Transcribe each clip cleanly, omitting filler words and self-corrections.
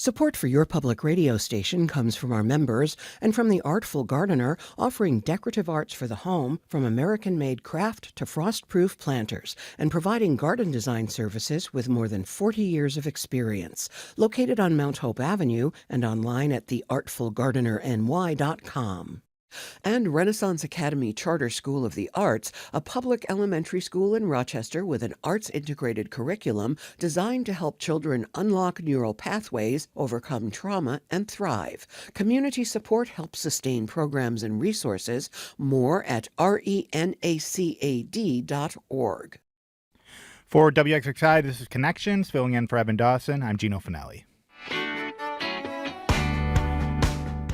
Support for your public radio station comes from our members and from the Artful Gardener, offering decorative arts for the home, from American-made craft to frost-proof planters, and providing garden design services with more than 40 years of experience. Located on Mount Hope Avenue and online at theartfulgardenerny.com. And Renaissance Academy Charter School of the Arts, a public elementary school in Rochester with an arts-integrated curriculum designed to help children unlock neural pathways, overcome trauma, and thrive. Community support helps sustain programs and resources. More at renacad.org. For WXXI, this is Connections, filling in for Evan Dawson. I'm Gino Fanelli.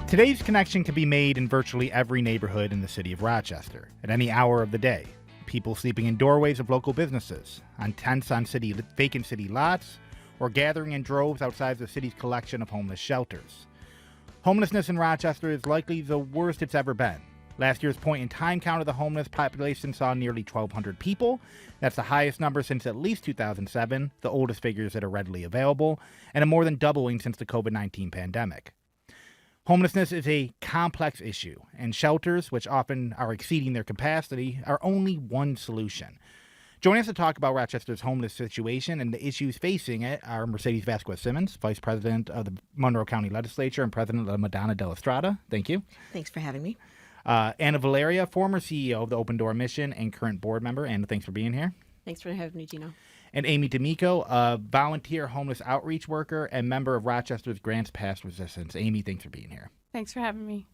Today's connection can be made in virtually every neighborhood in the city of Rochester, at any hour of the day. People sleeping in doorways of local businesses, on tents on vacant city lots, or gathering in droves outside the city's collection of homeless shelters. Homelessness in Rochester is likely the worst it's ever been. Last year's point-in-time count of the homeless population saw nearly 1,200 people. That's the highest number since at least 2007, the oldest figures that are readily available, and a more than doubling since the COVID-19 pandemic. Homelessness is a complex issue, and shelters, which often are exceeding their capacity, are only one solution. Joining us to talk about Rochester's homeless situation and the issues facing it are Mercedes Vazquez Simmons, Vice President of the Monroe County Legislature and President of Madonna Della Strada. Thank you. Thanks for having me. Anna Valeria, former CEO of the Open Door Mission and current board member. Anna, thanks for being here. Thanks for having me, Gino. And Amy D'Amico, a volunteer homeless outreach worker and member of Rochester's Grants Pass Resistance. Amy, thanks for being here. Thanks for having me.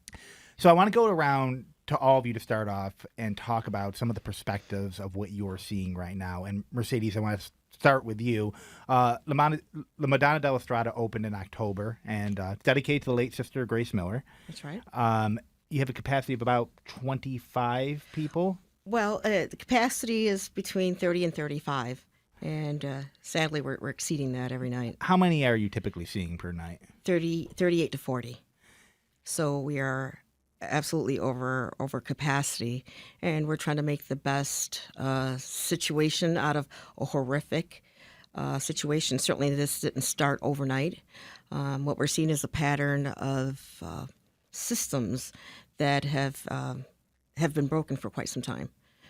So I want to go around to all of you to start off and talk about some of the perspectives of what you're seeing right now. And Mercedes, I want to start with you. La Madonna Della Strada opened in October and dedicated to the late Sister Grace Miller. That's right. You have a capacity of about 25 people? Well, the capacity is between 30 and 35. And sadly, we're exceeding that every night. How many are you typically seeing per night? 38 to 40. So we are absolutely over capacity, and we're trying to make the best situation out of a horrific situation. Certainly, this didn't start overnight. What we're seeing is a pattern of systems that have been broken for quite some time.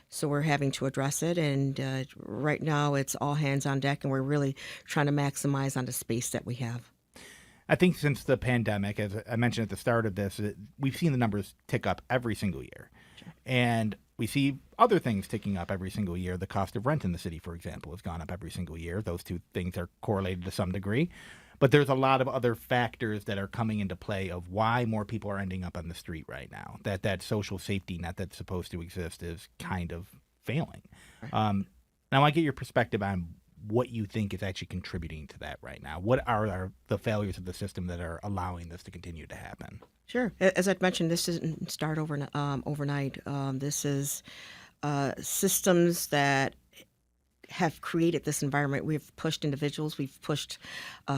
So we're having to address it, and right now it's all hands on deck, and we're really trying to maximize on the space that we have. I think since the pandemic, as I mentioned at the start of this, we've seen the numbers tick up every single year. Sure. And we see other things ticking up every single year. The cost of rent in the city, for example, has gone up every single year. Those two things are correlated to some degree. But there's a lot of other factors that are coming into play of why more people are ending up on the street right now. That social safety net that's supposed to exist is kind of failing. Right. Now I want to get your perspective on what you think is actually contributing to that right now. What are the failures of the system that are allowing this to continue to happen? Sure. As I'd mentioned, this didn't start overnight. This is systems that have created this environment. We've pushed individuals, we've pushed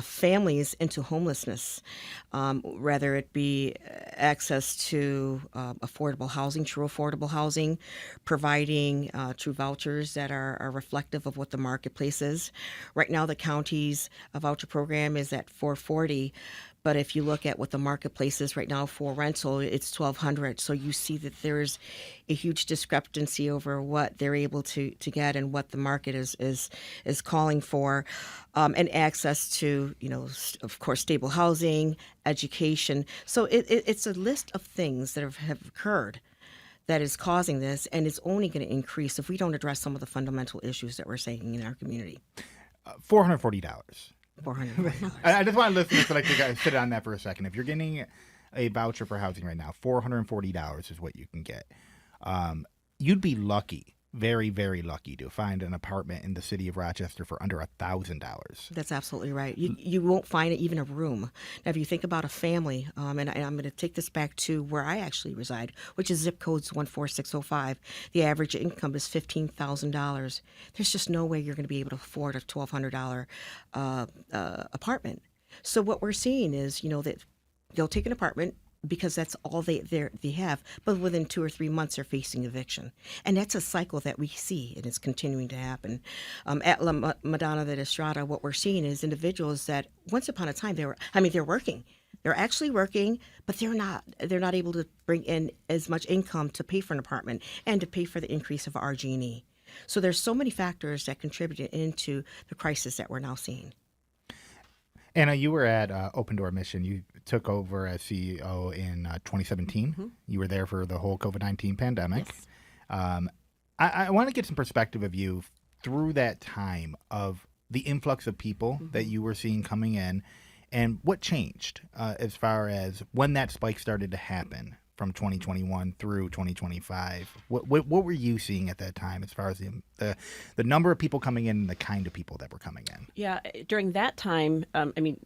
families into homelessness, whether it be access to affordable housing, true affordable housing, providing true vouchers that are reflective of what the marketplace is. Right now, the county's voucher program is at $440. But if you look at what the marketplace is right now for rental, it's $1,200. So you see that there's a huge discrepancy over what they're able to get and what the market is calling for, and access to, of course, stable housing, education. So it's a list of things that have occurred that is causing this, and it's only going to increase if we don't address some of the fundamental issues that we're seeing in our community. $440. $400. I just want listeners to sit on that for a second. If you're getting a voucher for housing right now, $440 is what you can get. You'd be lucky, very, very lucky, to find an apartment in the city of Rochester for under $1,000. That's absolutely right. You won't find even a room. Now, if you think about a family, and I'm going to take this back to where I actually reside, which is zip codes 14605. The average income is $15,000. There's just no way you're going to be able to afford a $1,200 apartment. So what we're seeing is, that they'll take an apartment, because that's all they have. But within 2 or 3 months, they're facing eviction, and that's a cycle that we see, and it's continuing to happen. At Madonna Della Strada, what we're seeing is individuals that once upon a time they're working. They're actually working, but they're not able to bring in as much income to pay for an apartment and to pay for the increase of RG&E. So there's so many factors that contributed into the crisis that we're now seeing. Anna, you were at Open Door Mission. You took over as CEO in 2017. Mm-hmm. You were there for the whole COVID-19 pandemic. Yes. I want to get some perspective of you through that time of the influx of people that you were seeing coming in, and what changed as far as when that spike started to happen from 2021 through 2025. What were you seeing at that time as far as the number of people coming in and the kind of people that were coming in? Yeah, during that time,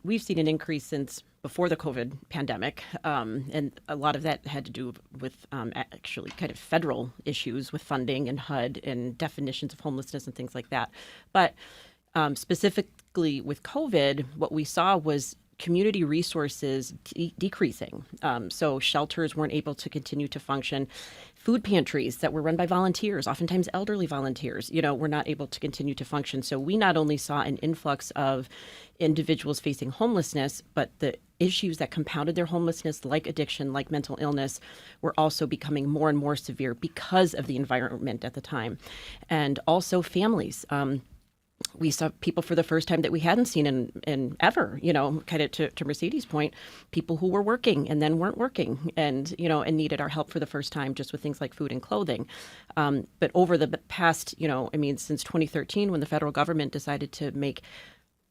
we've seen an increase since before the COVID pandemic, and a lot of that had to do with actually kind of federal issues with funding and HUD and definitions of homelessness and things like that. But specifically with COVID, what we saw was community resources decreasing. So shelters weren't able to continue to function. Food pantries that were run by volunteers, oftentimes elderly volunteers, were not able to continue to function. So we not only saw an influx of individuals facing homelessness, but the issues that compounded their homelessness, like addiction, like mental illness, were also becoming more and more severe because of the environment at the time. And also families. We saw people for the first time that we hadn't seen in ever, kind of to Mercedes' point, people who were working and then weren't working and needed our help for the first time just with things like food and clothing. But over the past, since 2013, when the federal government decided to make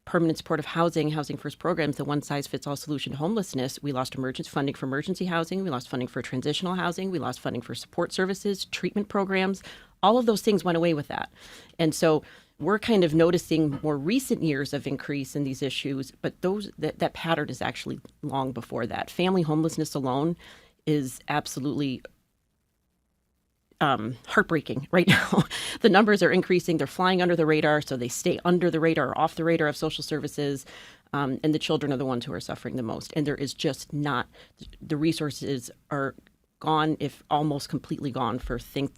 permanent supportive housing first programs, the one-size-fits-all solution to homelessness, we lost emergency funding for emergency housing, we lost funding for transitional housing, we lost funding for support services, treatment programs. All of those things went away with that. And so we're kind of noticing more recent years of increase in these issues, but that pattern is actually long before that. Family homelessness alone is absolutely heartbreaking right now. The numbers are increasing. They're flying under the radar, so they stay under the radar, off the radar of social services, and the children are the ones who are suffering the most. And there is just not, the resources are gone, if almost completely gone, for things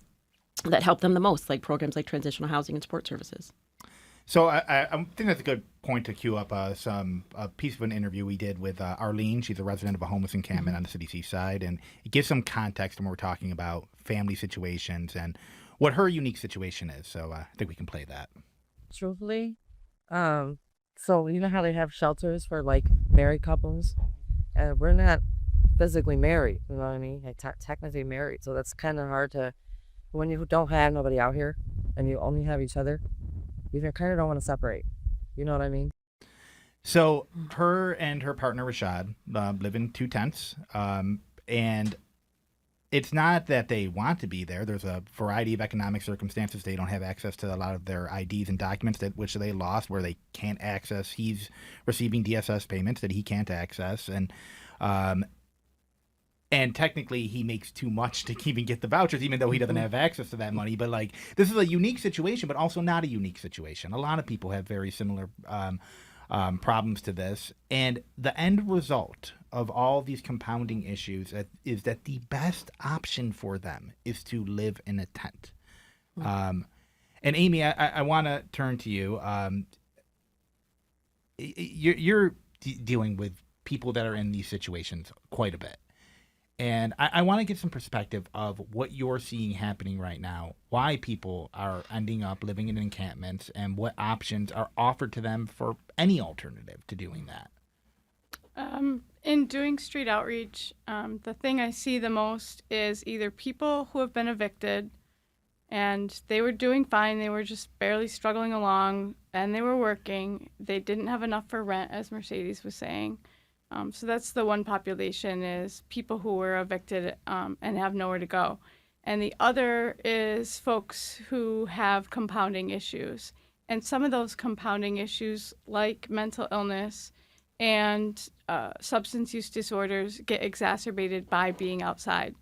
that help them the most, like programs like transitional housing and support services. So I think that's a good point to cue up a piece of an interview we did with Arlene. She's a resident of a homeless encampment on the city's east side, and it gives some context when we're talking about family situations and what her unique situation is. So I think we can play that. Truthfully, so you know how they have shelters for like married couples, and we're not physically married. You know what I mean? Like, technically married, so that's kind of hard to. When you don't have nobody out here and you only have each other, you kind of don't want to separate. You know what I mean? So her and her partner, Rashad, live in 2 tents. And it's not that they want to be there. There's a variety of economic circumstances. They don't have access to a lot of their IDs and documents which they lost, where they can't access. He's receiving DSS payments that he can't access. And technically, he makes too much to even get the vouchers, even though he doesn't have access to that money. But this is a unique situation, but also not a unique situation. A lot of people have very similar problems to this. And the end result of all these compounding issues is that the best option for them is to live in a tent. And Amy, I want to turn to you. You're dealing with people that are in these situations quite a bit. And I want to get some perspective of what you're seeing happening right now, why people are ending up living in encampments, and what options are offered to them for any alternative to doing that. In doing street outreach, the thing I see the most is either people who have been evicted and they were doing fine, they were just barely struggling along, and they were working. They didn't have enough for rent, as Mercedes was saying. So that's the one population, is people who were evicted and have nowhere to go. And the other is folks who have compounding issues. And some of those compounding issues, like mental illness and substance use disorders, get exacerbated by being outside.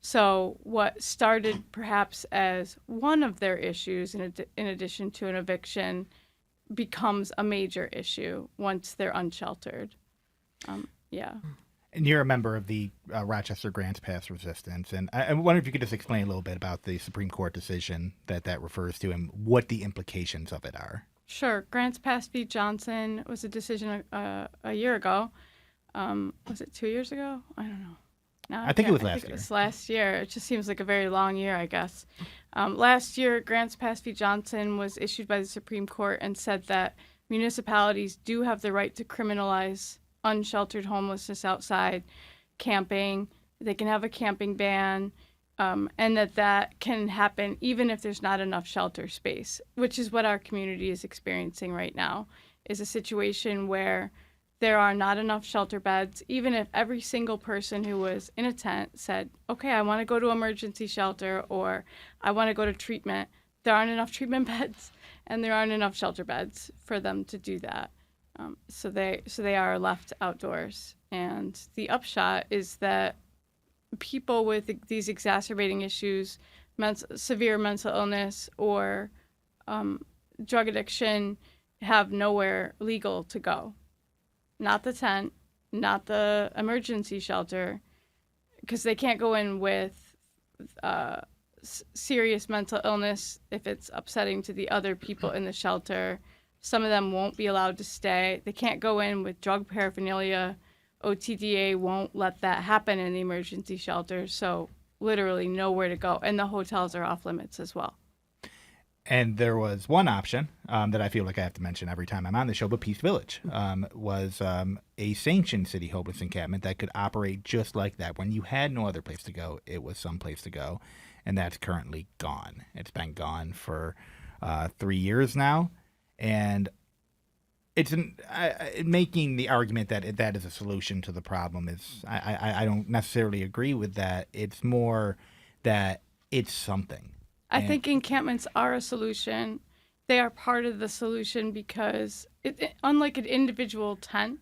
So what started perhaps as one of their issues, in addition to an eviction, becomes a major issue once they're unsheltered. Yeah. And you're a member of the Rochester Grants Pass Resistance, and I wonder if you could just explain a little bit about the Supreme Court decision that refers to and what the implications of it are. Sure. Grants Pass v. Johnson was a decision a year ago. Was it 2 years ago? I don't know. No, I think it was last year. It was last year. It just seems like a very long year, I guess. Last year, Grants Pass v. Johnson was issued by the Supreme Court and said that municipalities do have the right to criminalize unsheltered homelessness outside, camping. They can have a camping ban, and that can happen even if there's not enough shelter space, which is what our community is experiencing right now, is a situation where there are not enough shelter beds. Even if every single person who was in a tent said, okay, I want to go to emergency shelter or I want to go to treatment, there aren't enough treatment beds and there aren't enough shelter beds for them to do that. So they are left outdoors. And the upshot is that people with these exacerbating issues, severe mental illness or drug addiction, have nowhere legal to go. Not the tent, not the emergency shelter, because they can't go in with serious mental illness if it's upsetting to the other people in the shelter. Some of them won't be allowed to stay. They can't go in with drug paraphernalia. OTDA won't let that happen in the emergency shelter, so literally nowhere to go. And the hotels are off limits as well. And there was one option that I feel like I have to mention every time I'm on the show, but Peace Village was a sanctioned city homeless encampment that could operate just like that. When you had no other place to go, it was some place to go, and that's currently gone. It's been gone for 3 years now, and it's making the argument that that is a solution to the problem is I don't necessarily agree with that. It's more that it's something. I think encampments are a solution. They are part of the solution because, unlike an individual tent,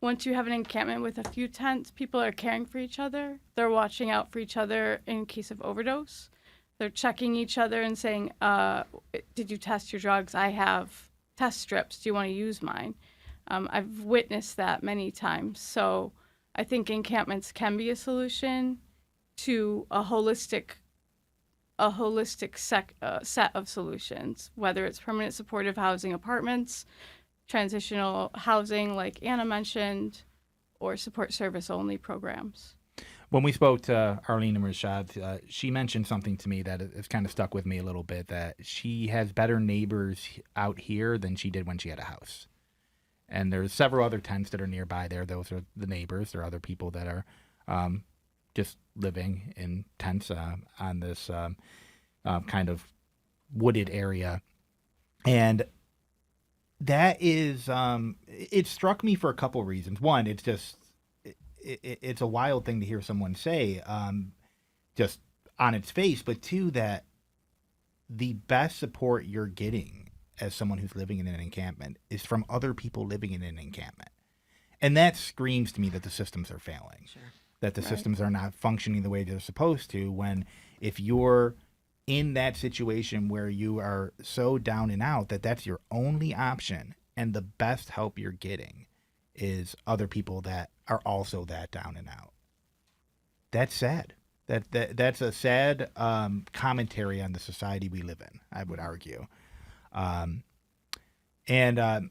once you have an encampment with a few tents, people are caring for each other. They're watching out for each other in case of overdose. They're checking each other and saying, did you test your drugs? I have test strips. Do you want to use mine? I've witnessed that many times. So I think encampments can be a solution to a holistic set of solutions, whether it's permanent supportive housing apartments, transitional housing like Anna mentioned, or support service only programs. When we spoke to Arlene and Rashad, she mentioned something to me that has kind of stuck with me a little bit, that she has better neighbors out here than she did when she had a house. And there's several other tents that are nearby there. Those are the neighbors. There are other people that are just living in tents on this kind of wooded area. And that is, it struck me for a couple reasons. One, it's just, it's a wild thing to hear someone say just on its face. But two, that the best support you're getting as someone who's living in an encampment is from other people living in an encampment. And that screams to me that the systems are failing. Sure. That the systems are not functioning the way they're supposed to, when if you're in that situation where you are so down and out that that's your only option and the best help you're getting is other people that are also that down and out. That's sad. That's a sad commentary on the society we live in, I would argue. And an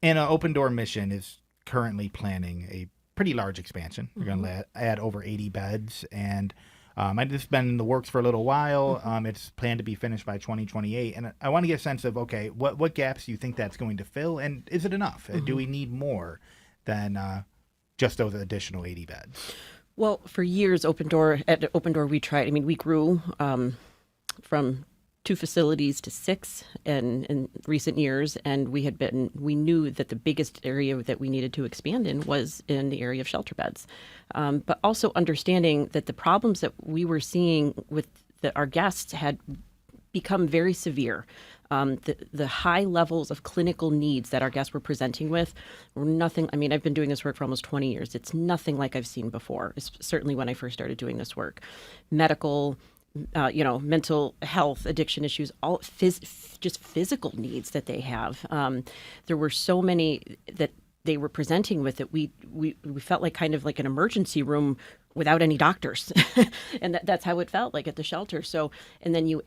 Open Door mission is currently planning a pretty large expansion. We're going to add over 80 beds, and it's been in the works for a little while. It's planned to be finished by 2028, and I want to get a sense of, okay, what gaps do you think that's going to fill, and is it enough? Do we need more than just those additional 80 beds? Well, for years, at Open Door, we tried. I mean, we grew from 2 facilities to 6 in recent years, and we knew that the biggest area that we needed to expand in was in the area of shelter beds, but also understanding that the problems that we were seeing with our guests had become very severe. The high levels of clinical needs that our guests were presenting with were nothing. I mean, I've been doing this work for almost 20 years. It's nothing like I've seen before. It's certainly when I first started doing this work. Medical, mental health, addiction issues, all just physical needs that they have. There were so many that they were presenting with it, we felt like kind of like an emergency room without any doctors. And that's how it felt like at the shelter. So, and then you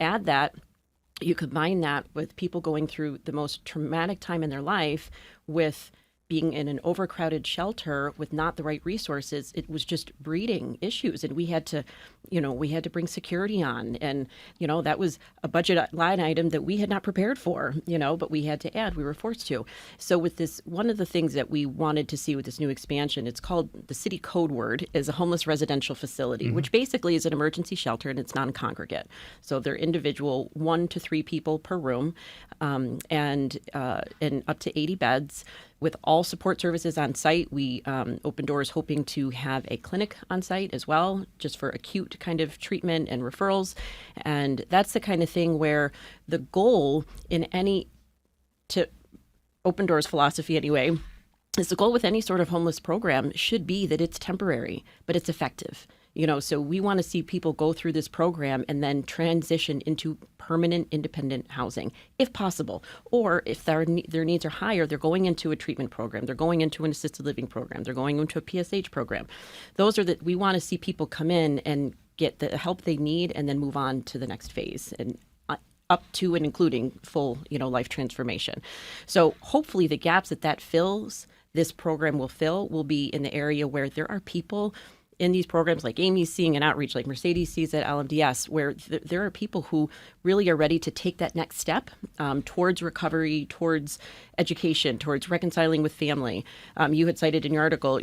combine that with people going through the most traumatic time in their life with being in an overcrowded shelter with not the right resources. It was just breeding issues, and we had to bring security on, and that was a budget line item that we had not prepared for, but we had to add. We were forced to. So with this, one of the things that we wanted to see with this new expansion, it's called, the city code word is a homeless residential facility, which basically is an emergency shelter, and it's non-congregate. So they're individual, 1 to 3 people per room, and up to 80 beds, with all support services on site. We open doors hoping to have a clinic on site as well, just for acute kind of treatment and referrals. And that's the kind of thing where the goal to Open Doors philosophy anyway, is the goal with any sort of homeless program should be that it's temporary, but it's effective. So we want to see people go through this program and then transition into permanent independent housing, if possible. Or if their needs are higher, they're going into a treatment program, they're going into an assisted living program, they're going into a PSH program. We want to see people come in and get the help they need and then move on to the next phase, and up to and including full, life transformation. So hopefully the gaps that fills, this program will be in the area where there are people in these programs, like Amy's seeing an outreach, like Mercedes sees at LMDS, where there are people who really are ready to take that next step towards recovery, towards education, towards reconciling with family. You had cited in your article,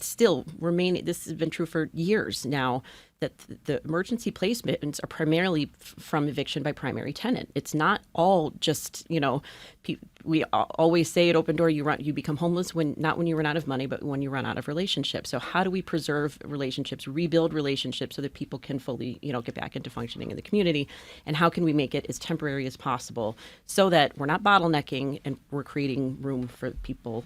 still remaining, this has been true for years now, that the emergency placements are primarily from eviction by primary tenant. It's not all just, we always say at Open Door, you become homeless not when you run out of money, but when you run out of relationships. So how do we preserve relationships, rebuild relationships so that people can fully, get back into functioning in the community? And how can we make it as temporary as possible so that we're not bottlenecking and we're creating room for people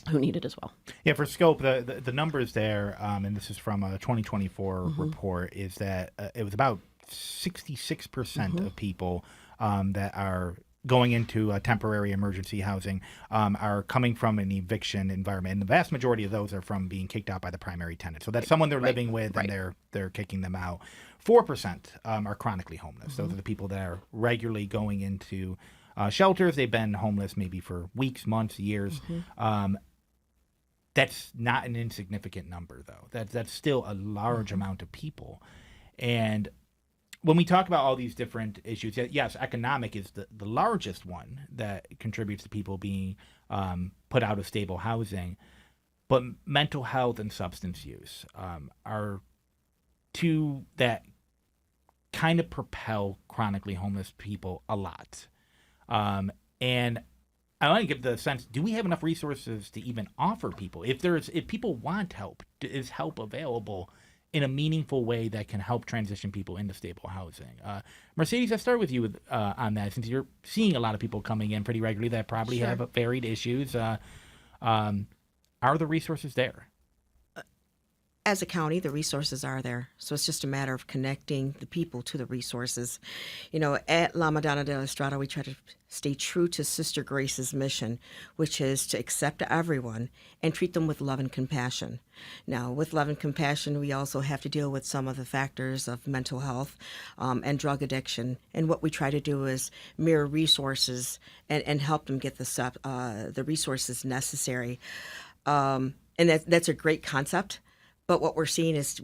who need it as well. Yeah, for scope, the numbers there, and this is from a 2024 report, is that it was about 66% of people that are going into temporary emergency housing are coming from an eviction environment, and the vast majority of those are from being kicked out by the primary tenant. So that's someone they're living with, and they're kicking them out. 4% are chronically homeless. Those are the people that are regularly going into shelters. They've been homeless maybe for weeks, months, years. That's not an insignificant number, though. That's still a large amount of people. And when we talk about all these different issues, yes, economic is the largest one that contributes to people being put out of stable housing. But mental health and substance use are two that kind of propel chronically homeless people a lot. And I want to give the sense, do we have enough resources to even offer people? If people want help, is help available in a meaningful way that can help transition people into stable housing? Mercedes, I'll start with you on that, since you're seeing a lot of people coming in pretty regularly that probably have varied issues. Are the resources there? As a county, the resources are there. So it's just a matter of connecting the people to the resources. At La Madonna Della Strada, we try to stay true to Sister Grace's mission, which is to accept everyone and treat them with love and compassion. Now, with love and compassion, we also have to deal with some of the factors of mental health and drug addiction. And what we try to do is mirror resources and help them get the resources necessary. And that's a great concept. But what we're seeing is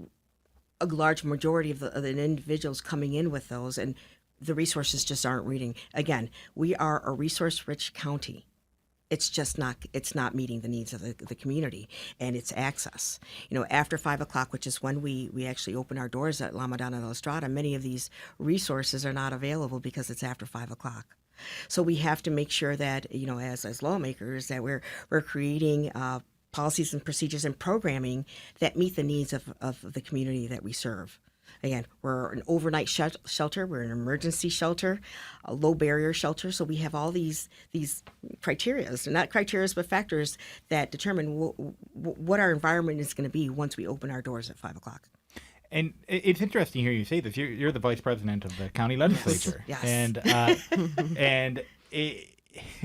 a large majority of the individuals coming in with those, and the resources just aren't reading. Again, we are a resource-rich county. It's not meeting the needs of the community and its access. After 5 o'clock, which is when we actually open our doors at La Madonna Della Strada, many of these resources are not available because it's after 5 o'clock. So we have to make sure that, as lawmakers, that we're creating policies and procedures and programming that meet the needs of the community that we serve. Again, we're an overnight shelter, we're an emergency shelter, a low barrier shelter, so we have all these criteria, not criteria but factors that determine what our environment is going to be once we open our doors at 5 o'clock. And it's interesting to hear you say this. You're the vice president of the county legislature. Yes. And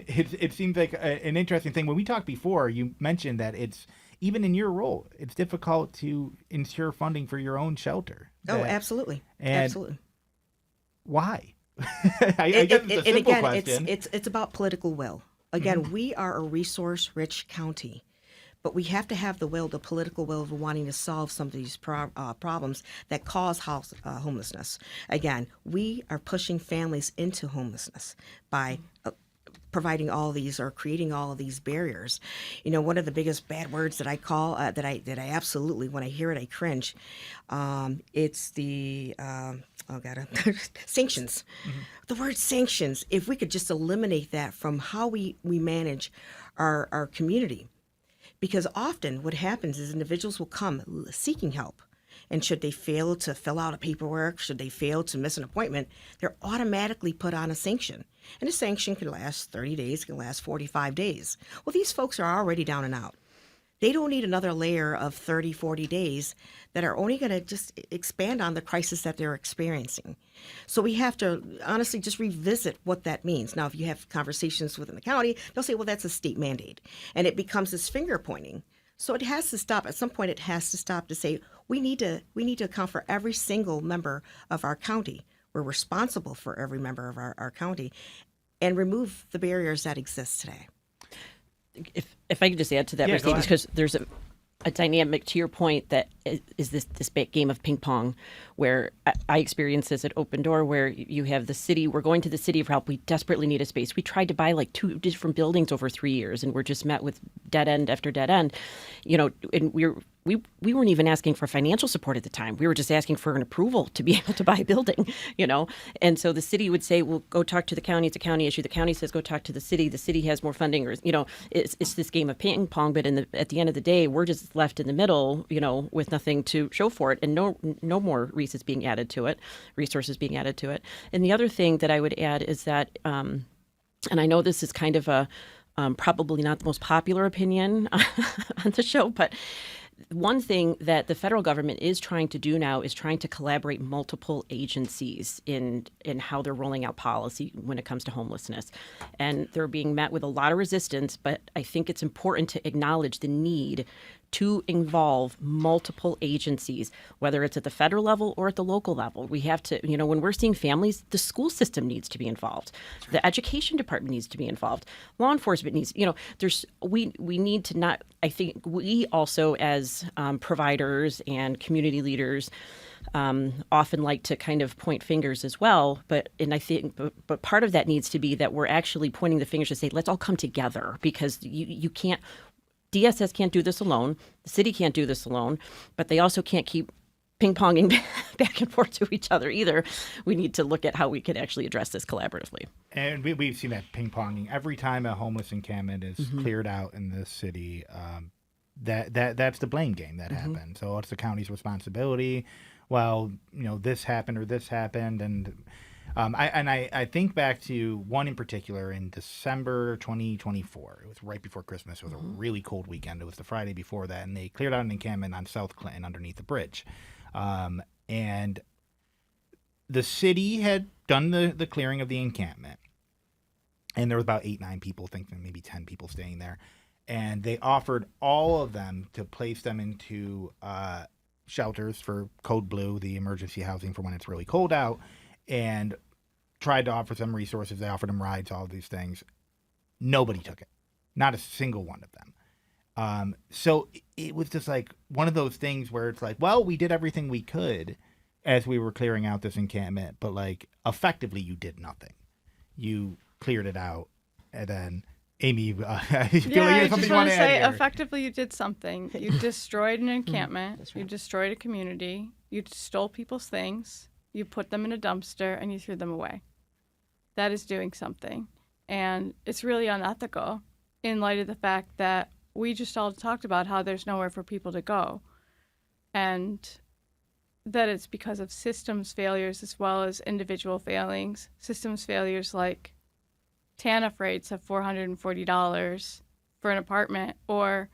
it seems like an interesting thing. When we talked before, you mentioned that it's even in your role, it's difficult to ensure funding for your own shelter. Oh, absolutely. And Absolutely. why? I guess it's a simple again, question. it's about political will. Again, we are a resource-rich county, but we have to have the will, the political will of wanting to solve some of these problems that cause homelessness. Again, we are pushing families into homelessness by providing all these or creating all of these barriers. You know, one of the biggest bad words that I call that I absolutely, when I hear it, I cringe. It's the sanctions. The word sanctions. If we could just eliminate that from how we manage our community, because often what happens is individuals will come seeking help. And should they fail to fill out a paperwork, should they fail to miss an appointment, they're automatically put on a sanction. And a sanction can last 30 days, can last 45 days. Well, these folks are already down and out. They don't need another layer of 30, 40 days that are only going to just expand on the crisis that they're experiencing. So we have to honestly just revisit what that means. Now, if you have conversations within the county, they'll say, well, that's a state mandate. And it becomes this finger pointing. So it has to stop. At some point, it has to stop to say, we need to account for every single member of our county. We're responsible for every member of our county, and remove the barriers that exist today. If I could just add to that, Mercedes, because there's a dynamic to your point that is this game of ping pong, where I experienced this at Open Door, where you have the city, we're going to the city for help, we desperately need a space. We tried to buy like 2 different buildings over 3 years, and we're just met with dead end after dead end, you know, and we weren't even asking for financial support at the time. We were just asking for an approval to be able to buy a building, you know. And so the city would say, well, go talk to the county. It's a county issue. The county says, go talk to the city. The city has more funding, or, you know, it's this game of ping pong. But at the end of the day, we're just left in the middle, you know, with nothing to show for it, and no more resources being added to it. And the other thing that I would add is that, and I know this is kind of a probably not the most popular opinion on the show, but one thing that the federal government is trying to do now is trying to collaborate multiple agencies in how they're rolling out policy when it comes to homelessness. And they're being met with a lot of resistance, but I think it's important to acknowledge the need to involve multiple agencies, whether it's at the federal level or at the local level. We have to, you know, when we're seeing families, the school system needs to be involved. The education department needs to be involved. Law enforcement needs, you know, we need to not, I think we also as providers and community leaders often like to kind of point fingers as well. But part of that needs to be that we're actually pointing the fingers to say, let's all come together, because you can't, DSS can't do this alone. The city can't do this alone, but they also can't keep ping-ponging back and forth to each other either. We need to look at how we could actually address this collaboratively. And we've seen that ping-ponging every time a homeless encampment is cleared out in this city. That's the blame game that happened. So it's the county's responsibility. Well, you know, this happened or this happened, and I think back to one in particular in December 2024. It was right before Christmas. It was a really cold weekend. It was the Friday before that, and they cleared out an encampment on South Clinton underneath the bridge. And the city had done the clearing of the encampment, and there was about 8-9 people, thinking maybe 10 people staying there. And they offered all of them to place them into shelters for Code Blue, the emergency housing for when it's really cold out, and tried to offer some resources. They offered them rides, all of these things. Nobody took it. Not a single one of them. So it was just like one of those things where it's like, well, we did everything we could as we were clearing out this encampment, but like effectively you did nothing. You cleared it out, and then Amy, I feel Yeah, like I you have just something you want want to to add say, here. effectively, you did something. You destroyed an encampment. You destroyed a community. You stole people's things. You put them in a dumpster, and you threw them away. That is doing something. And it's really unethical in light of the fact that we just all talked about how there's nowhere for people to go. And that it's because of systems failures as well as individual failings. Systems failures like TANF rates of $440 for an apartment, or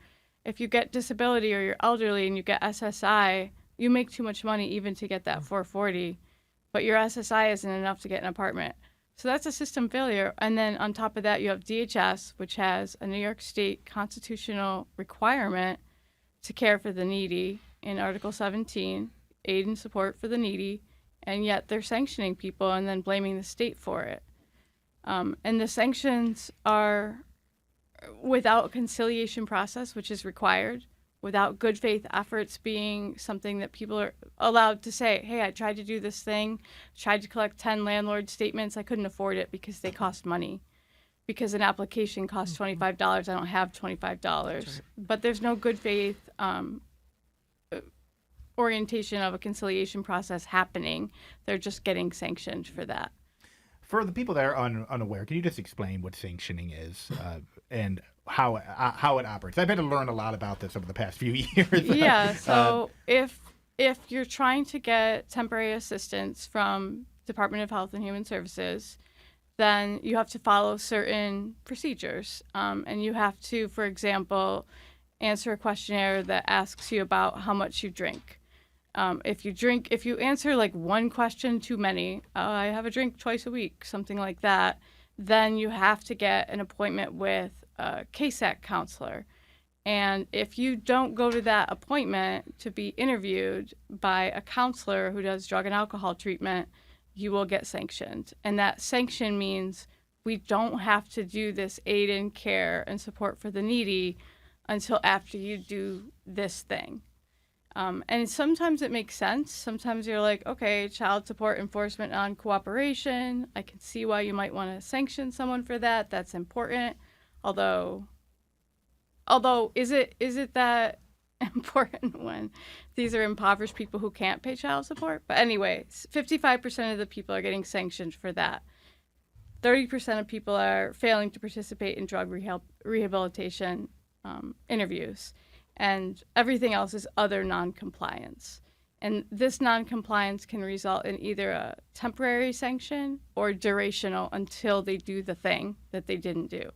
if you get disability or you're elderly and you get SSI, you make too much money even to get that $440, but your SSI isn't enough to get an apartment. So that's a system failure. And then on top of that, you have DHS, which has a New York State constitutional requirement to care for the needy in Article 17, aid and support for the needy, and yet they're sanctioning people and then blaming the state for it. And the sanctions are without a conciliation process, which is required, without good faith efforts being something that people are allowed to say, hey, I tried to do this thing, tried to collect 10 landlord statements. I couldn't afford it because they cost money. Because an application costs $25, I don't have $25. Right. But there's no good faith orientation of a conciliation process happening. They're just getting sanctioned for that. For the people that are unaware, can you just explain what sanctioning is and how it operates? I've had to learn a lot about this over the past few years. Yeah, so if you're trying to get temporary assistance from Department of Health and Human Services, then you have to follow certain procedures. And you have to, for example, answer a questionnaire that asks you about how much you drink. If you answer like one question too many, I have a drink twice a week, something like that, then you have to get an appointment with a KSAC counselor. And if you don't go to that appointment to be interviewed by a counselor who does drug and alcohol treatment, you will get sanctioned. And that sanction means we don't have to do this aid and care and support for the needy until after you do this thing. And sometimes it makes sense. Sometimes you're like, okay, child support enforcement on cooperation. I can see why you might want to sanction someone for that. That's important. Although is it that important when these are impoverished people who can't pay child support? But anyway, 55% of the people are getting sanctioned for that. 30% of people are failing to participate in drug rehabilitation interviews. And everything else is other non-compliance. And this non-compliance can result in either a temporary sanction or durational until they do the thing that they didn't do.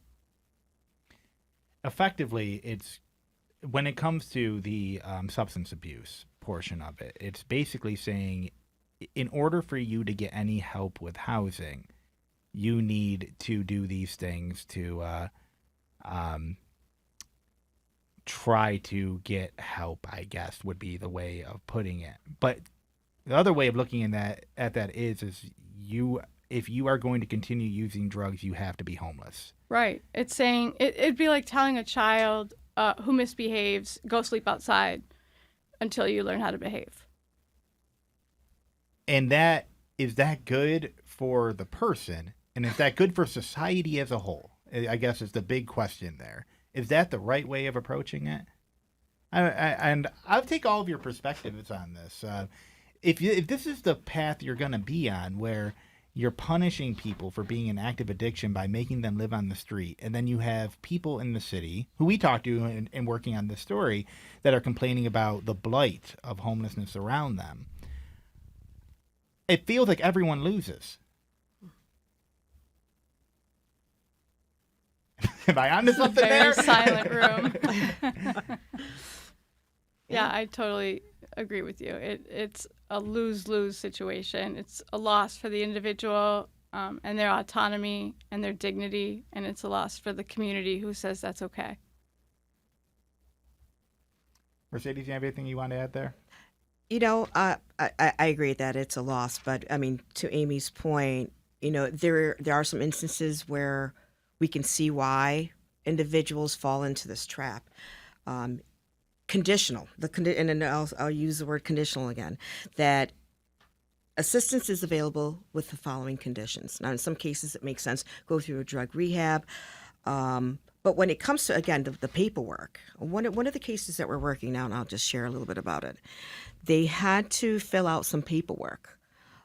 Effectively, it's when it comes to the substance abuse portion of it, it's basically saying in order for you to get any help with housing, you need to do these things to try to get help, I guess, would be the way of putting it. But the other way of looking at that is if you are going to continue using drugs, you have to be homeless. Right. It's saying it'd be like telling a child who misbehaves, go sleep outside until you learn how to behave. And is that good for the person? And is that good for society as a whole? I guess is the big question there. Is that the right way of approaching it? And I'll take all of your perspectives on this. If this is the path you're going to be on, where you're punishing people for being in active addiction by making them live on the street, and then you have people in the city who we talked to in working on this story that are complaining about the blight of homelessness around them, it feels like everyone loses. Am I onto something there? Very silent room. Yeah, I totally agree with you. It's a lose-lose situation. It's a loss for the individual and their autonomy and their dignity, and it's a loss for the community who says that's okay. Mercedes, you have anything you want to add there? You know, I agree that it's a loss, but I mean, to Amy's point, you know, there are some instances where we can see why individuals fall into this trap. Conditional, and then I'll use the word conditional again, that assistance is available with the following conditions. Now, in some cases, it makes sense, go through a drug rehab. But when it comes to, again, the paperwork, one of the cases that we're working now, and I'll just share a little bit about it, they had to fill out some paperwork.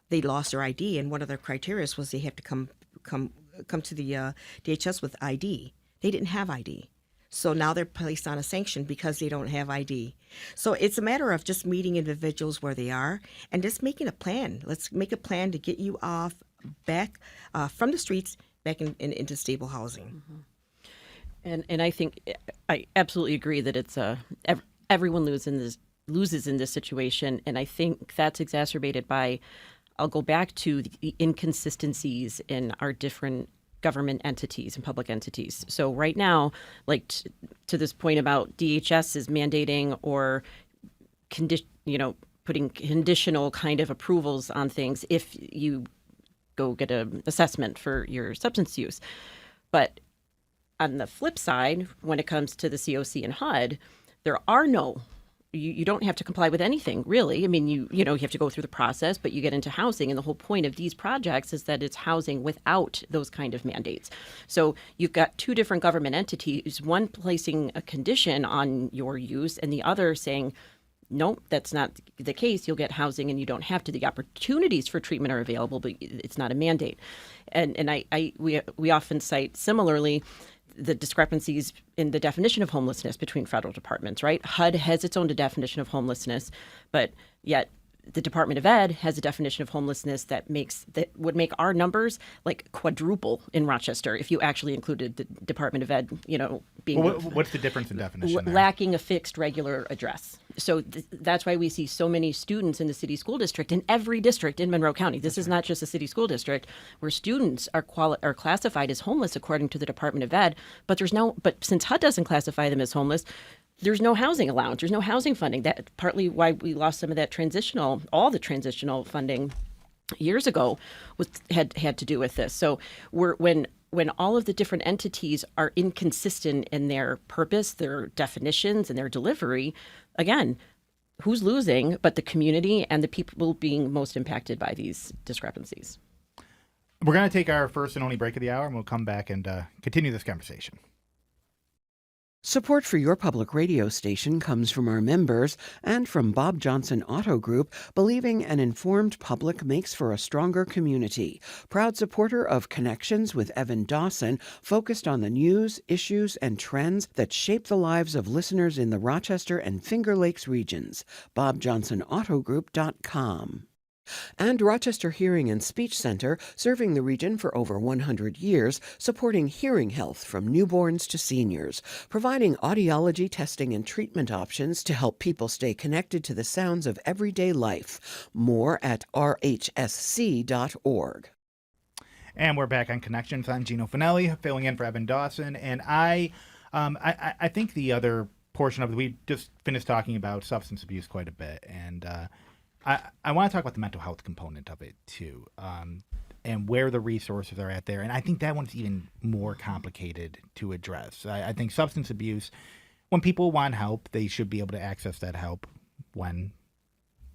They lost their ID, and one of their criteria was they have to come to the DHS with ID. They didn't have ID. So now they're placed on a sanction because they don't have ID. So it's a matter of just meeting individuals where they are and just making a plan. Let's make a plan to get you back from the streets back into stable housing. Mm-hmm. And I think I absolutely agree that it's everyone loses in this situation, and I think that's exacerbated by I'll go back to the inconsistencies in our different government entities and public entities. So right now, like to this point about DHS is mandating or putting conditional kind of approvals on things if you go get an assessment for your substance use. But on the flip side, when it comes to the COC and HUD, there are you don't have to comply with anything, really. I mean, you have to go through the process, but you get into housing. And the whole point of these projects is that it's housing without those kind of mandates. So you've got two different government entities, one placing a condition on your use and the other saying, nope, that's not the case. You'll get housing and you don't have to. The opportunities for treatment are available, but it's not a mandate. And we often cite similarly the discrepancies in the definition of homelessness between federal departments, right? HUD has its own definition of homelessness, but yet the Department of Ed has a definition of homelessness that would make our numbers like quadruple in Rochester if you actually included the Department of Ed, being what's the difference in definition there? Lacking a fixed regular address. So that's why we see so many students in the city school district, in every district in Monroe County. This is not just a city school district where students are classified as homeless according to the Department of Ed, but since HUD doesn't classify them as homeless, there's no housing allowance. There's no housing funding. That's partly why we lost some of that all the transitional funding years ago had to do with this. So when all of the different entities are inconsistent in their purpose, their definitions, and their delivery, again, who's losing but the community and the people being most impacted by these discrepancies? We're going to take our first and only break of the hour, and we'll come back and continue this conversation. Support for your public radio station comes from our members and from Bob Johnson Auto Group, believing an informed public makes for a stronger community. Proud supporter of Connections with Evan Dawson, focused on the news, issues, and trends that shape the lives of listeners in the Rochester and Finger Lakes regions. BobJohnsonAutoGroup.com. And Rochester Hearing and Speech Center, serving the region for over 100 years, supporting hearing health from newborns to seniors, providing audiology testing and treatment options to help people stay connected to the sounds of everyday life. More at rhsc.org. And we're back on Connections. I'm Gino Fanelli, filling in for Evan Dawson. And I think the other portion of it, we just finished talking about substance abuse quite a bit, and I want to talk about the mental health component of it too, and where the resources are at there. And I think that one's even more complicated to address. I think substance abuse, when people want help, they should be able to access that help when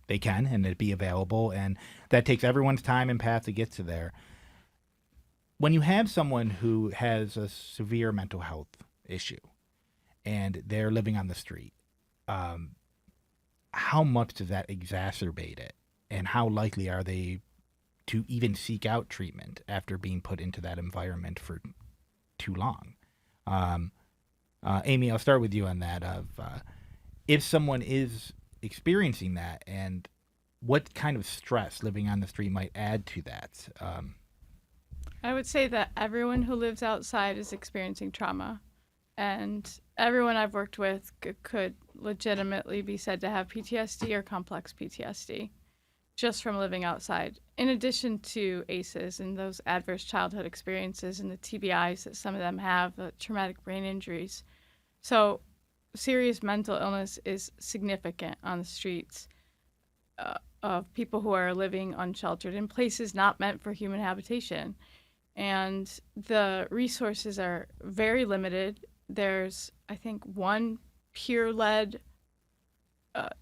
they can and it be available. And that takes everyone's time and path to get to there. When you have someone who has a severe mental health issue and they're living on the street, how much does that exacerbate it, and how likely are they to even seek out treatment after being put into that environment for too long? Amy, I'll start with you on that. If someone is experiencing that, and what kind of stress living on the street might add to that? I would say that everyone who lives outside is experiencing trauma, and everyone I've worked with could legitimately be said to have PTSD or complex PTSD just from living outside, in addition to ACEs and those adverse childhood experiences and the TBIs that some of them have, traumatic brain injuries. So serious mental illness is significant on the streets of people who are living unsheltered in places not meant for human habitation. And the resources are very limited. There's, I think, one peer-led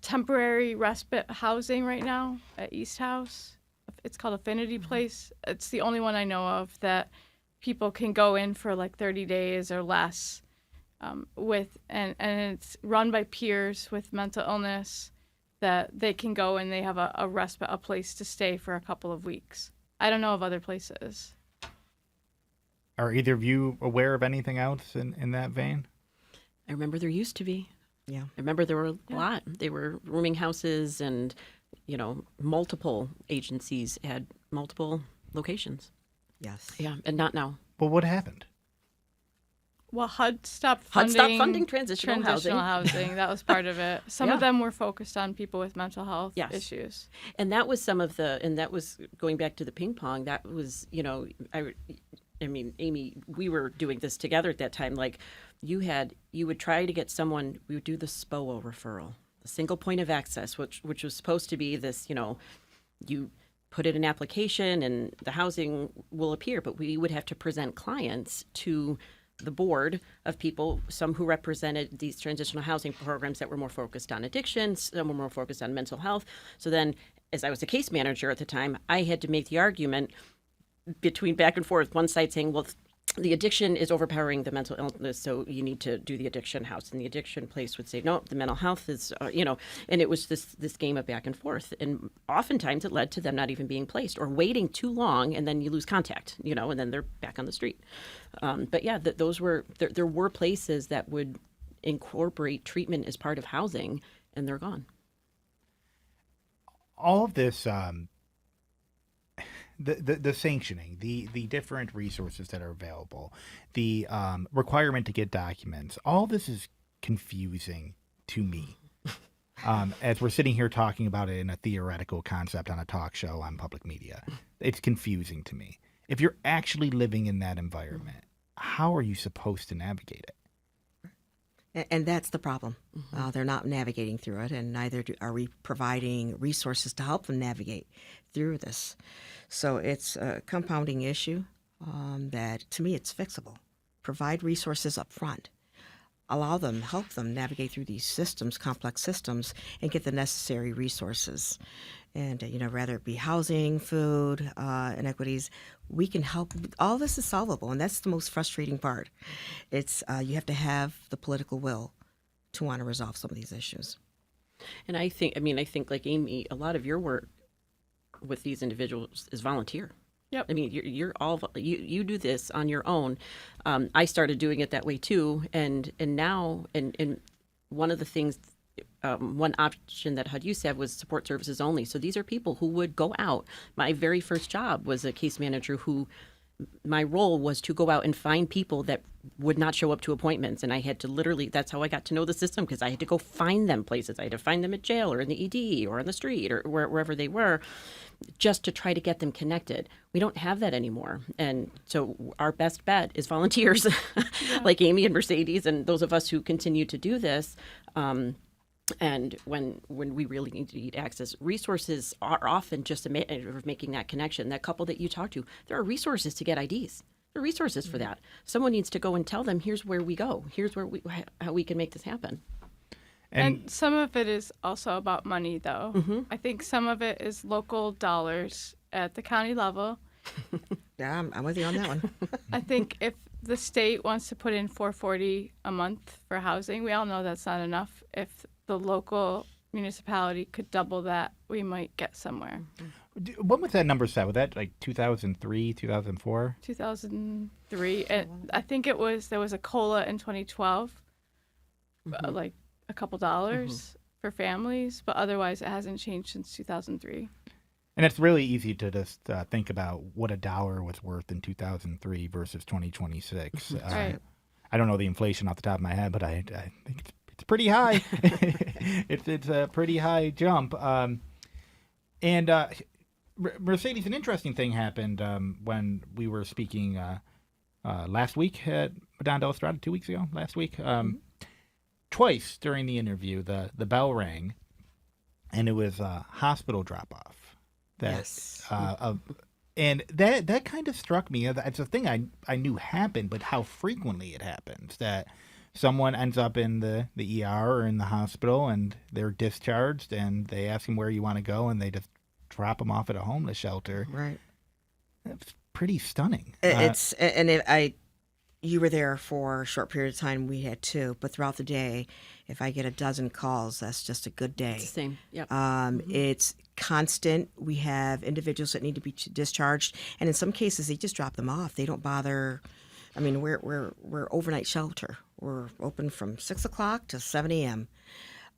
temporary respite housing right now at East House. It's called Affinity Place. It's the only one I know of that people can go in for like 30 days or less and it's run by peers with mental illness that they can go and they have a respite, a place to stay for a couple of weeks. I don't know of other places. Are either of you aware of anything else in that vein? I remember there used to be. Yeah. I remember there were a lot. They were rooming houses and, multiple agencies had multiple locations. Yes. Yeah, and not now. Well, what happened? Well, HUD stopped HUD funding, stopped funding transitional housing. That was part of it. Some Yeah. of them were focused on people with mental health Yes. issues. And that was and that was going back to the ping pong. That was, I mean, Amy, we were doing this together at that time. Like you would try to get someone, we would do the SPOA referral, the single point of access, which was supposed to be this, you put in an application and the housing will appear, but we would have to present clients to the board of people, some who represented these transitional housing programs that were more focused on addictions, some were more focused on mental health. So then, as I was a case manager at the time, I had to make the argument between back and forth, one side saying, well, the addiction is overpowering the mental illness, so you need to do the addiction house. And the addiction place would say, no, the mental health is, and it was this game of back and forth. And oftentimes it led to them not even being placed or waiting too long, and then you lose contact, and then they're back on the street. But yeah, there were places that would incorporate treatment as part of housing, and they're gone. All of this, the sanctioning, the different resources that are available, the requirement to get documents, all this is confusing to me. As we're sitting here talking about it in a theoretical concept on a talk show on public media, it's confusing to me. If you're actually living in that environment, how are you supposed to navigate it? And that's the problem. They're not navigating through it, and neither are we providing resources to help them navigate through this. So it's a compounding issue that, to me, it's fixable. Provide resources up front. Allow them, help them navigate through these systems, complex systems, and get the necessary resources. And, whether it be housing, food, inequities, we can help. All this is solvable, and that's the most frustrating part. It's you have to have the political will to want to resolve some of these issues. And I think like Amy, a lot of your work with these individuals is volunteer. Yep. I mean, you're all you do this on your own. I started doing it that way too, and now and one of the things, one option that HUD used to have was support services only. So these are people who would go out. My very first job was a case manager who. My role was to go out and find people that would not show up to appointments. And I had to literally, that's how I got to know the system, because I had to go find them places. I had to find them at jail or in the ED or on the street or wherever they were, just to try to get them connected. We don't have that anymore. And so our best bet is volunteers like Amy and Mercedes and those of us who continue to do this. And when we really need access, resources are often just a matter of making that connection. That couple that you talked to, there are resources to get IDs. There are resources for that. Someone needs to go and tell them, here's where we go. Here's how we can make this happen. And some of it is also about money, though. Mm-hmm. I think some of it is local dollars at the county level. Yeah, I'm with you on that one. I think if the state wants to put in $440 a month for housing, we all know that's not enough. If the local municipality could double that, we might get somewhere. When was that number set? Was that like 2003, 2004? 2003. And I think there was a COLA in 2012, like a couple dollars for families, but otherwise it hasn't changed since 2003. And it's really easy to just think about what a dollar was worth in 2003 versus 2026. Right. I don't know the inflation off the top of my head, but I think it's pretty high. it's a pretty high jump. Mercedes, an interesting thing happened when we were speaking last week at Madonna Della Strada, 2 weeks ago, last week. Twice during the interview, the bell rang, and it was a hospital drop-off. Yes. And that kind of struck me. It's a thing I knew happened, but how frequently it happens, that someone ends up in the ER or in the hospital and they're discharged and they ask them where you want to go and they just drop them off at a homeless shelter. Right. It's pretty stunning. You were there for a short period of time. We had two, but throughout the day, if I get a dozen calls, that's just a good day. It's the same. Yep. It's constant. We have individuals that need to be discharged, and in some cases, they just drop them off. They don't bother. I mean, we're overnight shelter. We're open from 6 o'clock to 7 a.m.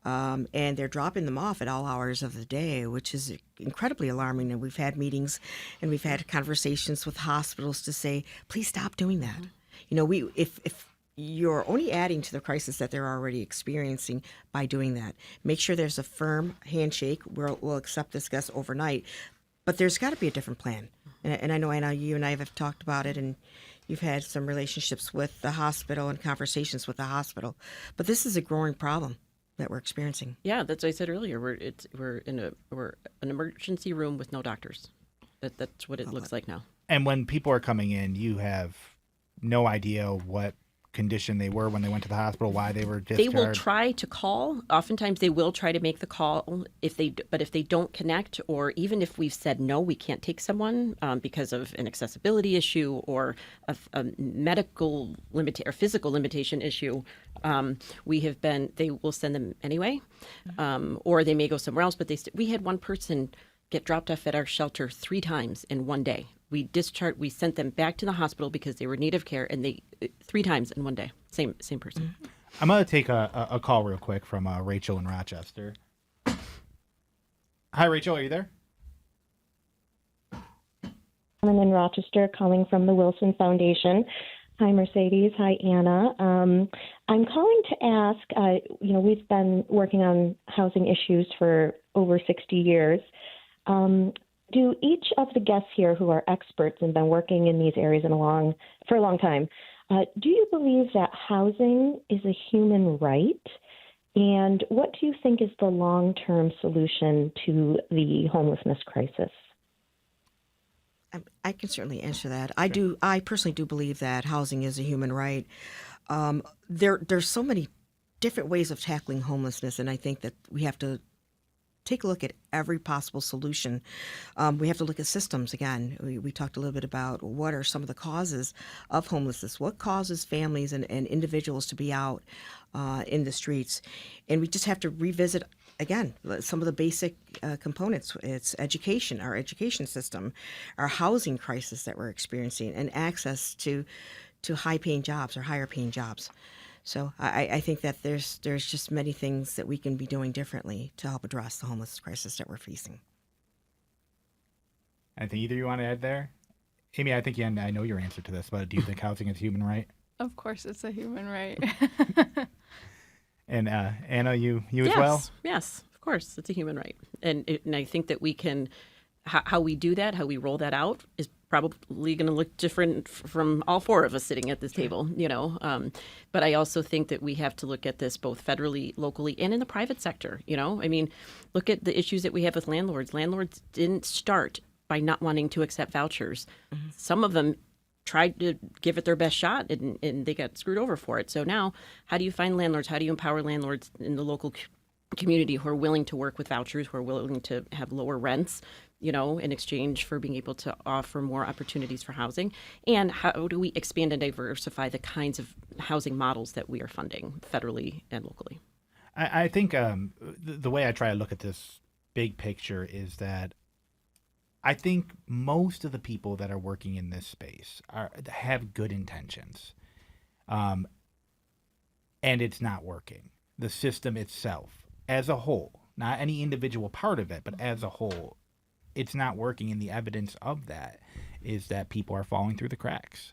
And they're dropping them off at all hours of the day, which is incredibly alarming. And we've had meetings and we've had conversations with hospitals to say, please stop doing that. You know, if you're only adding to the crisis that they're already experiencing by doing that. Make sure there's a firm handshake. We'll accept this guest overnight, but there's got to be a different plan. And I know, Anna, you and I have talked about it, and you've had some relationships with the hospital and conversations with the hospital. But this is a growing problem that we're experiencing. Yeah, that's what I said earlier. We're an emergency room with no doctors. That's what it looks like now. And when people are coming in, you have no idea what condition they were when they went to the hospital, why they were discharged. They will try to call. Oftentimes, they will try to make the call. But if they don't connect, or even if we've said no, we can't take someone because of an accessibility issue or a medical or physical limitation issue, they will send them anyway, or they may go somewhere else. But we had one person get dropped off at our shelter 3 times in one day. We sent them back to the hospital because they were in need of care, and 3 times in one day. Same person. I'm going to take a call real quick from Rachel in Rochester. Hi, Rachel. Are you there? I'm in Rochester, calling from the Wilson Foundation. Hi, Mercedes. Hi, Anna. I'm calling to ask, we've been working on housing issues for over 60 years. Do each of the guests here who are experts and been working in these areas for a long time, do you believe that housing is a human right? And what do you think is the long-term solution to the homelessness crisis? I can certainly answer that. I personally do believe that housing is a human right. There's so many different ways of tackling homelessness, and I think that we have to take a look at every possible solution. We have to look at systems again. We talked a little bit about what are some of the causes of homelessness, what causes families and individuals to be out in the streets. And we just have to revisit, again, some of the basic components. It's education, our education system, our housing crisis that we're experiencing, and access to high-paying jobs or higher-paying jobs. So I think that there's just many things that we can be doing differently to help address the homeless crisis that we're facing. Anything either you want to add there? Amy, I think I know your answer to this, but do you think housing is a human right? Of course, it's a human right. And Anna, you Yes, as well? Yes, of course, it's a human right. And I think that we can, how we do that, how we roll that out is probably going to look different from all 4 of us sitting at this table, But I also think that we have to look at this both federally, locally, and in the private sector, I mean, look at the issues that we have with landlords. Landlords didn't start by not wanting to accept vouchers. Mm-hmm. Some of them tried to give it their best shot, and they got screwed over for it. So now, how do you find landlords? How do you empower landlords in the local community who are willing to work with vouchers, who are willing to have lower rents, in exchange for being able to offer more opportunities for housing? And how do we expand and diversify the kinds of housing models that we are funding federally and locally? I think the way I try to look at this big picture is that I think most of the people that are working in this space have good intentions, and it's not working. The system itself, as a whole, not any individual part of it, but as a whole, it's not working. And the evidence of that is that people are falling through the cracks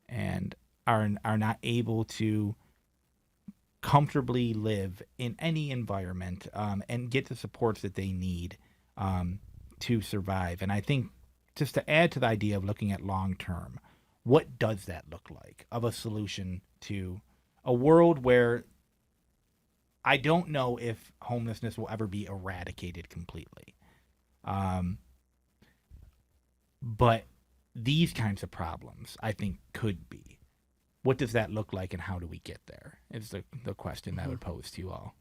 and are not able to comfortably live in any environment and get the supports that they need to survive. And I think just to add to the idea of looking at long term, what does that look like of a solution to a world where I don't know if homelessness will ever be eradicated completely. But these kinds of problems, I think, could be. What does that look like, and how do we get there? Is the question that I would pose to you all.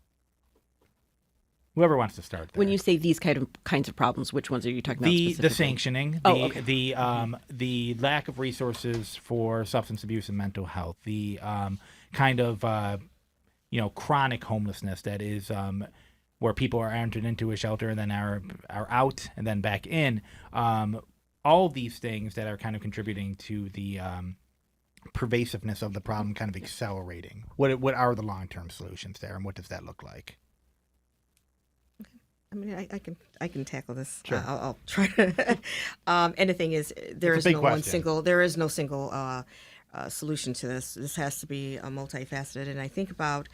Whoever wants to start there. When you say these kinds of problems, which ones are you talking about specifically? The sanctioning, the lack of resources for substance abuse and mental health, the kind of chronic homelessness that is where people are entered into a shelter and then are out and then back in. All of these things that are kind of contributing to the pervasiveness of the problem kind of accelerating. What are the long-term solutions there, and what does that look like? I mean, I can tackle this. Sure. I'll try to. And the thing is, there is no single solution to this. This has to be multifaceted. And I think about,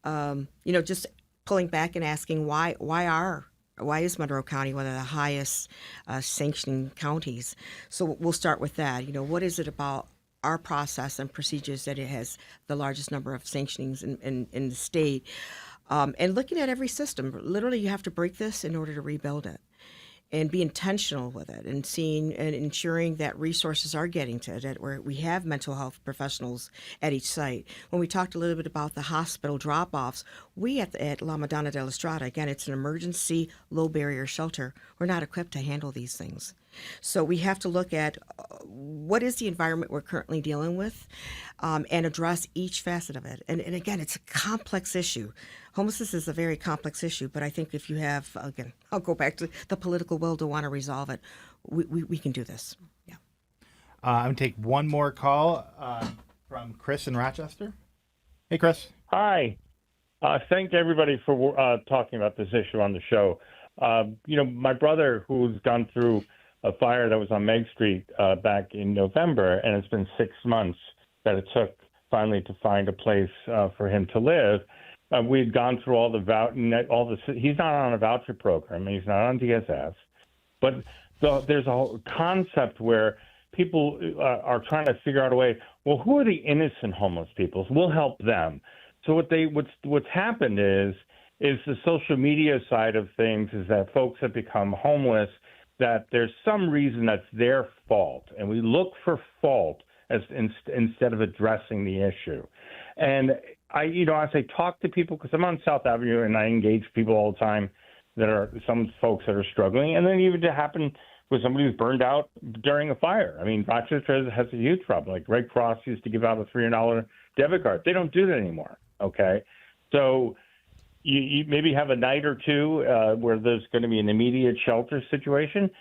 just pulling back and asking why is Monroe County one of the highest sanctioning counties? So we'll start with that. What is it about our process and procedures that it has the largest number of sanctionings in the state? And looking at every system, literally you have to break this in order to rebuild it, and be intentional with it, and seeing and ensuring that resources are getting to it, where we have mental health professionals at each site. When we talked a little bit about the hospital drop-offs, we at La Madonna Della Strada, again, it's an emergency low barrier shelter. We're not equipped to handle these things. So we have to look at what is the environment we're currently dealing with, and address each facet of it. And again, it's a complex issue. Homelessness is a very complex issue, but I think if you have, again, I'll go back to the political will to want to resolve it, we can do this. Yeah. I'm going to take one more call from Chris in Rochester. Hey, Chris. Hi. Thank everybody for talking about this issue on the show. My brother, who's gone through a fire that was on Meg Street back in November, and it's been 6 months that it took finally to find a place for him to live. We'd gone through he's not on a voucher program, he's not on DSS, but there's a whole concept where people are trying to figure out a way, well, who are the innocent homeless people? We'll help them. So what's happened is the social media side of things is that folks have become homeless, that there's some reason that's their fault, and we look for fault instead of addressing the issue. And as I talk to people, because I'm on South Avenue and I engage people all the time, some folks that are struggling, and then even to happen with somebody who's burned out during a fire. I mean, Rochester has a huge problem. Like Red Cross used to give out a $300 debit card. They don't do that anymore. Okay, so you maybe have a night or two where there's going to be an immediate shelter situation,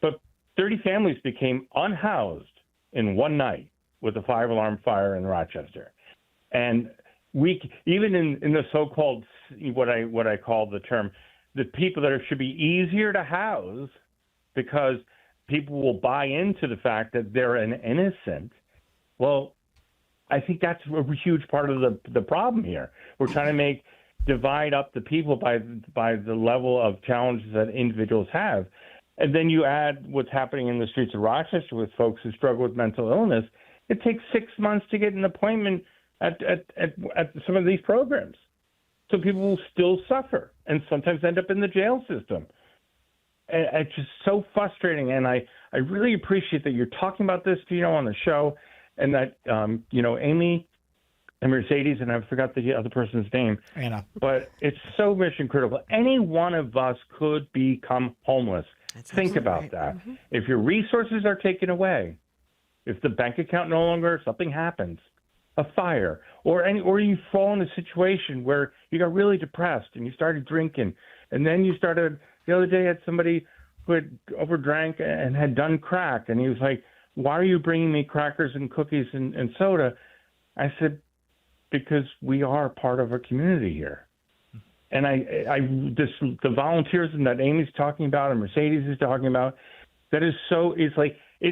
but 30 families became unhoused in one night with a 5-alarm fire in Rochester. And even in the so-called, what I call the term, the people that should be easier to house because people will buy into the fact that they're an innocent. Well, I think that's a huge part of the problem here. We're trying to divide up the people by the level of challenges that individuals have. And then you add what's happening in the streets of Rochester with folks who struggle with mental illness. It takes 6 months to get an appointment at some of these programs. So people will still suffer and sometimes end up in the jail system. And it's just so frustrating. And I really appreciate that you're talking about this, Gino, on the show, and that, Amy and Mercedes, and I forgot the other person's name. Anna. But it's so mission critical. Any one of us could become homeless. Think about right. that. Mm-hmm. If your resources are taken away, if the bank account no longer, something happens, a fire, or you fall in a situation where you got really depressed and you started drinking, and then you started, the other day I had somebody who had overdrank and had done crack, and he was like, why are you bringing me crackers and cookies and soda? I said, because we are part of a community here. And the volunteerism that Amy's talking about and Mercedes is talking about,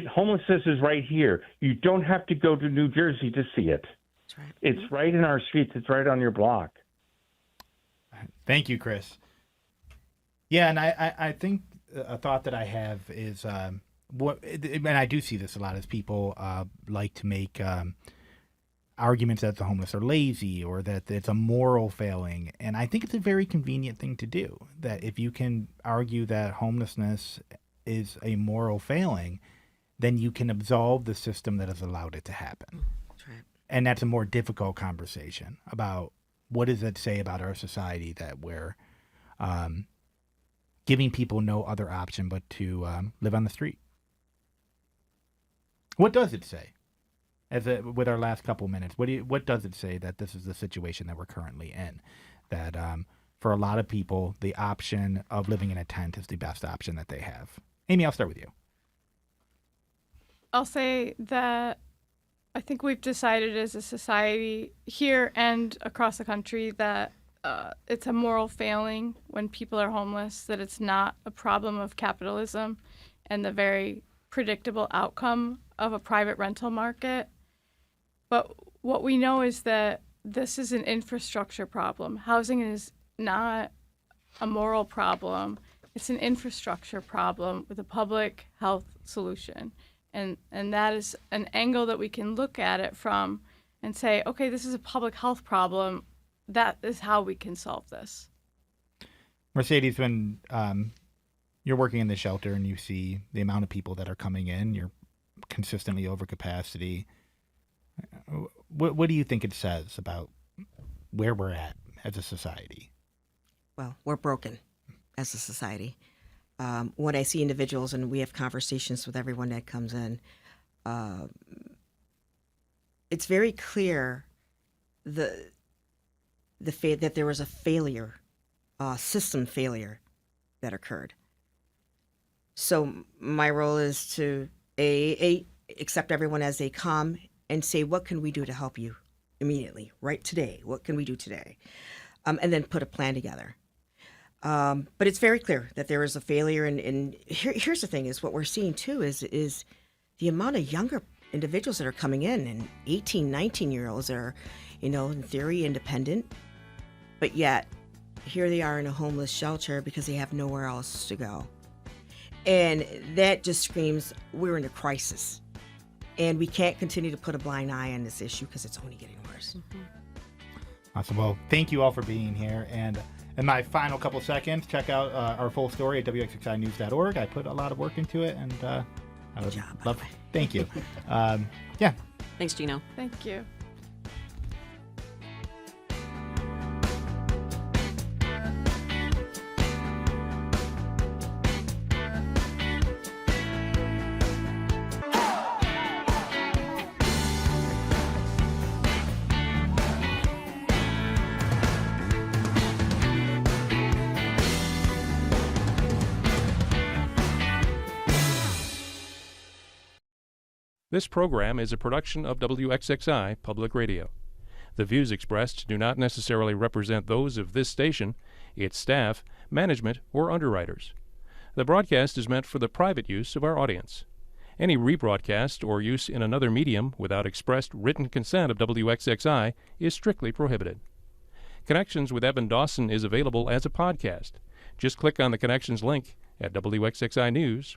homelessness is right here. You don't have to go to New Jersey to see it. That's right. It's right in our streets. It's right on your block. Thank you, Chris. Yeah, and I think a thought that I have is, and I do see this a lot, is people like to make arguments that the homeless are lazy or that it's a moral failing. And I think it's a very convenient thing to do, that if you can argue that homelessness is a moral failing, then you can absolve the system that has allowed it to happen. That's right. And that's a more difficult conversation about what does it say about our society that we're giving people no other option but to live on the street. What does it say? With our last couple minutes, what does it say that this is the situation that we're currently in? That for a lot of people, the option of living in a tent is the best option that they have. Amy, I'll start with you. I'll say that I think we've decided as a society here and across the country that it's a moral failing when people are homeless, that it's not a problem of capitalism and the very predictable outcome of a private rental market. But what we know is that this is an infrastructure problem. Housing is not a moral problem. It's an infrastructure problem with a public health solution. And that is an angle that we can look at it from and say, okay, this is a public health problem. That is how we can solve this. Mercedes, when you're working in the shelter and you see the amount of people that are coming in, you're consistently over capacity. What do you think it says about where we're at as a society? Well, we're broken as a society. When I see individuals and we have conversations with everyone that comes in, it's very clear that there was a failure, system failure that occurred. So my role is to accept everyone as they come and say, what can we do to help you immediately, right today? What can we do today? And then put a plan together. But it's very clear that there is a failure. And here's the thing is what we're seeing too is the amount of younger individuals that are coming in, and 18, 19-year-olds that are, in theory independent, but yet here they are in a homeless shelter because they have nowhere else to go. And that just screams we're in a crisis. And we can't continue to put a blind eye on this issue because it's only getting worse. Mm-hmm. Awesome. Well, thank you all for being here. And in my final couple seconds, check out our full story at wxxinews.org. I put a lot of work into it, and I would love. Thank you. Yeah. Thanks, Gino. Thank you. This program is a production of WXXI Public Radio. The views expressed do not necessarily represent those of this station, its staff, management, or underwriters. The broadcast is meant for the private use of our audience. Any rebroadcast or use in another medium without expressed written consent of WXXI is strictly prohibited. Connections with Evan Dawson is available as a podcast. Just click on the Connections link at WXXInews.org.